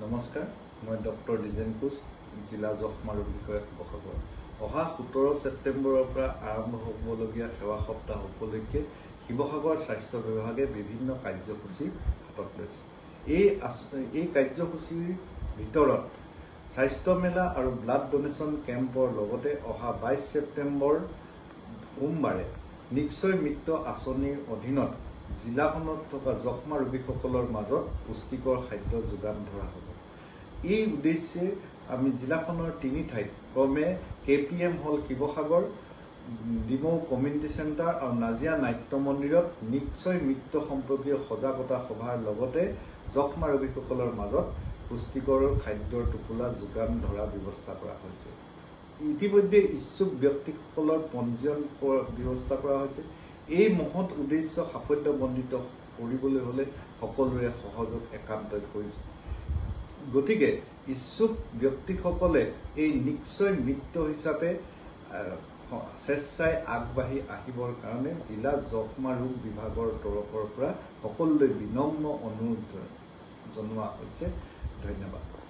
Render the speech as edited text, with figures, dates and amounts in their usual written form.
নমস্কাৰ, মই ডক্টৰ ডিজেন কোচ, জিলা যক্ষ্মা ৰোগ বিষয়ক শিৱসাগৰ। অহা 17 ছেপ্টেম্বৰৰ পৰা আৰম্ভ হ'বলগীয়া সেৱা সপ্তাহ উপলক্ষে শিৱসাগৰ স্বাস্থ্য বিভাগে বিভিন্ন কাৰ্যসূচী হাতত লৈছে। এই কাৰ্যসূচীৰ ভিতৰত স্বাস্থ্য মেলা আৰু ব্লাড ডোনেশ্যন কেম্পৰ লগতে অহা 22 ছেপ্টেম্বৰ সোমবাৰে নিশ্চয় মিত্ৰ আঁচনিৰ অধীনত জিলাখনত থকা যক্ষ্মা ৰোগীসকলৰ মাজত পুষ্টিকৰ খাদ্য যোগান ধৰা হ'ব। এই উদ্দেশ্যে আমি জিলাখনৰ 3 ঠাইত ক্ৰমে KPM হল শিৱসাগৰ, ডিমৌ কমিউনিটি চেণ্টাৰ আৰু নাজিয়া নাট্য মন্দিৰত নিশ্চয় মিত্ৰ সম্পৰ্কীয় সজাগতা সভাৰ লগতে যক্ষ্মা ৰোগীসকলৰ মাজত পুষ্টিকৰ খাদ্যৰ টোপোলা যোগান ধৰা ব্যৱস্থা কৰা হৈছে। ইতিমধ্যে ইচ্ছুক ব্যক্তিসকলৰ পঞ্জীয়ন ব্যৱস্থা কৰা হৈছে। এই মহৎ উদ্দেশ্য সাফল্যমণ্ডিত কৰিবলৈ হ'লে সকলোৰে সহযোগ একান্তই প্ৰয়োজন। গতিকে ইচ্ছুক ব্যক্তিসকলে এই নিশ্চয় মিত্ৰ হিচাপে স্বেচ্ছাই আগবাঢ়ি আহিবৰ কাৰণে জিলা যক্ষ্মা ৰোগ বিভাগৰ তৰফৰ পৰা সকলোলৈ বিনম্ৰ অনুৰোধ জনোৱা হৈছে। ধন্যবাদ।